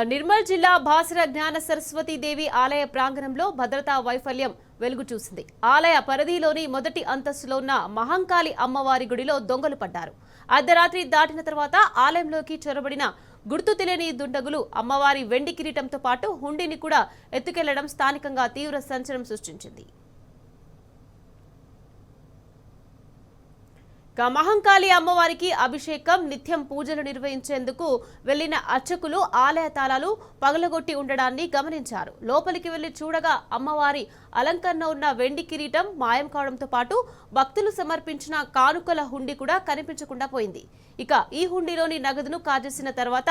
నిర్మల్ జిల్లా బాసర జ్ఞాన సరస్వతి దేవి ఆలయ ప్రాంగణంలో భద్రతా వైఫల్యం వెలుగు చూసింది. ఆలయ పరిధిలోని మొదటి అంతస్తులో ఉన్న మహంకాళి అమ్మవారి గుడిలో దొంగలు పడ్డారు. అర్ధరాత్రి దాటిన తర్వాత ఆలయంలోకి చొరబడిన గుర్తు తెలియని దుండగులు అమ్మవారి వెండి కిరీటంతో పాటు హుండీని కూడా ఎత్తుకెళ్లడం స్థానికంగా తీవ్ర సంచలనం సృష్టించింది. మహంకాళి అమ్మవారికి అభిషేకం, నిత్యం పూజలు నిర్వహించేందుకు వెళ్లిన అర్చకులు ఆలయ తాళాలు పగలగొట్టి ఉండడాన్ని గమనించారు. లోపలికి వెళ్లి చూడగా అమ్మవారి అలంకరణ ఉన్న వెండి కిరీటం మాయం కావడంతో పాటు భక్తులు సమర్పించిన కానుకల హుండీ కూడా కనిపించకుండా పోయింది. ఇక ఈ హుండీలోని నగదును కాజేసిన తర్వాత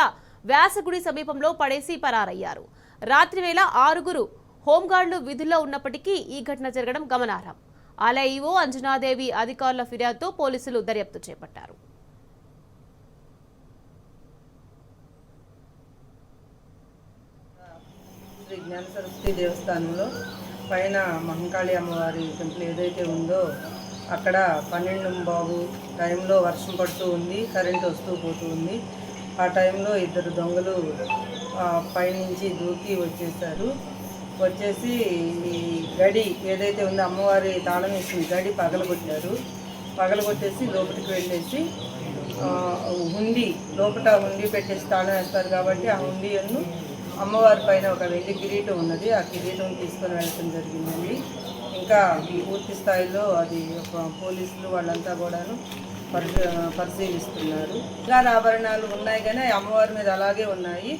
వ్యాసగుడి సమీపంలో పడేసి పరారయ్యారు. రాత్రి వేళ 6 హోంగార్డులు విధుల్లో ఉన్నప్పటికీ ఈ ఘటన జరగడం గమనార్హం. ఆలయ ఈవో అంజనాదేవి అధికారుల ఫిర్యాదుతో పోలీసులు దర్యాప్తు చేపట్టారు. శ్రీ జ్ఞాన సరస్వతి దేవస్థానంలో పైన మహంకాళి అమ్మవారి టెంపుల్ ఏదైతే ఉందో అక్కడ 12 టైంలో వర్షం పడుతూ ఉంది, కరెంట్ వస్తూ పోతూ ఉంది. ఆ టైంలో 2 దొంగలు పైనుంచి దూకి వచ్చేసి ఈ గడి ఏదైతే ఉందో అమ్మవారి తాళం వేసిన గడి పగలగొట్టేసి లోపలికి వెళ్ళేసి హుండీ హుండీ పెట్టేసి తాళం వేస్తారు కాబట్టి ఆ హుండీను అమ్మవారి పైన ఒక వెండి కిరీటం ఉన్నది, ఆ కిరీటం తీసుకొని వెళ్ళడం జరిగిందండి. ఇంకా పూర్తి స్థాయిలో అది పోలీసులు వాళ్ళంతా కూడాను పరిశీలిస్తున్నారు. ఇంకా ఆభరణాలు ఉన్నాయి కానీ అమ్మవారి మీద అలాగే ఉన్నాయి,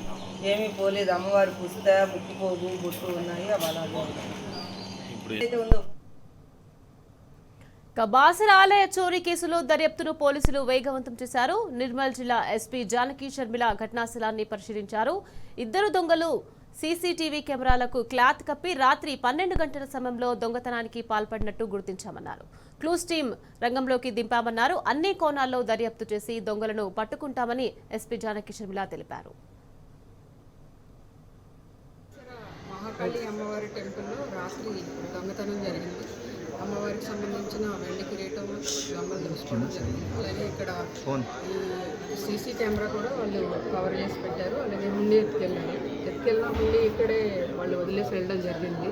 ఏమీ పోలేదు. అమ్మవారి పుస్త, ముక్కుపోగు, బొట్టు ఉన్నాయి, అవి అలాగే ఉన్నాయి. బాసర ఆలయ చోరీ కేసులో దర్యాప్తును పోలీసులు వేగవంతం చేశారు. నిర్మల్ జిల్లా ఎస్పీ జానకి షర్మిల ఘటనా స్థలాన్ని పరిశీలించారు. 2 దొంగలు సీసీటీవీ కెమెరాలకు క్లాత్ కప్పి రాత్రి 12 గంటల సమయంలో దొంగతనానికి పాల్పడినట్టు గుర్తించామన్నారు. క్లూస్ టీం రంగంలోకి దింపామన్నారు. అన్ని కోణాల్లో దర్యాప్తు చేసి దొంగలను పట్టుకుంటామని ఎస్పీ జానకి షర్మిల తెలిపారు. మహాకాళి అమ్మవారి టెంపుల్లో రాత్రి దొంగతనం జరిగింది. అమ్మవారికి సంబంధించిన వెండి కిరీటం దొంగలు దోచుకోవడం జరిగింది. అలాగే ఇక్కడ ఈ సీసీ కెమెరా కూడా వాళ్ళు కవర్ చేసి పెట్టారు. అలాగే హుండీ ఎత్తుకెళ్ళిన హుండీ ఇక్కడే వాళ్ళు వదిలేసి వెళ్ళడం జరిగింది.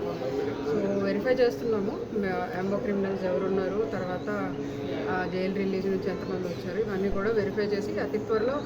సో వెరిఫై చేస్తున్నాము ఎంబో క్రిమినల్స్ ఎవరున్నారు, తర్వాత జైలు రిలీజ్ నుంచి ఎంతమంది వచ్చారు, ఇవన్నీ కూడా వెరిఫై చేసి అతి త్వరలో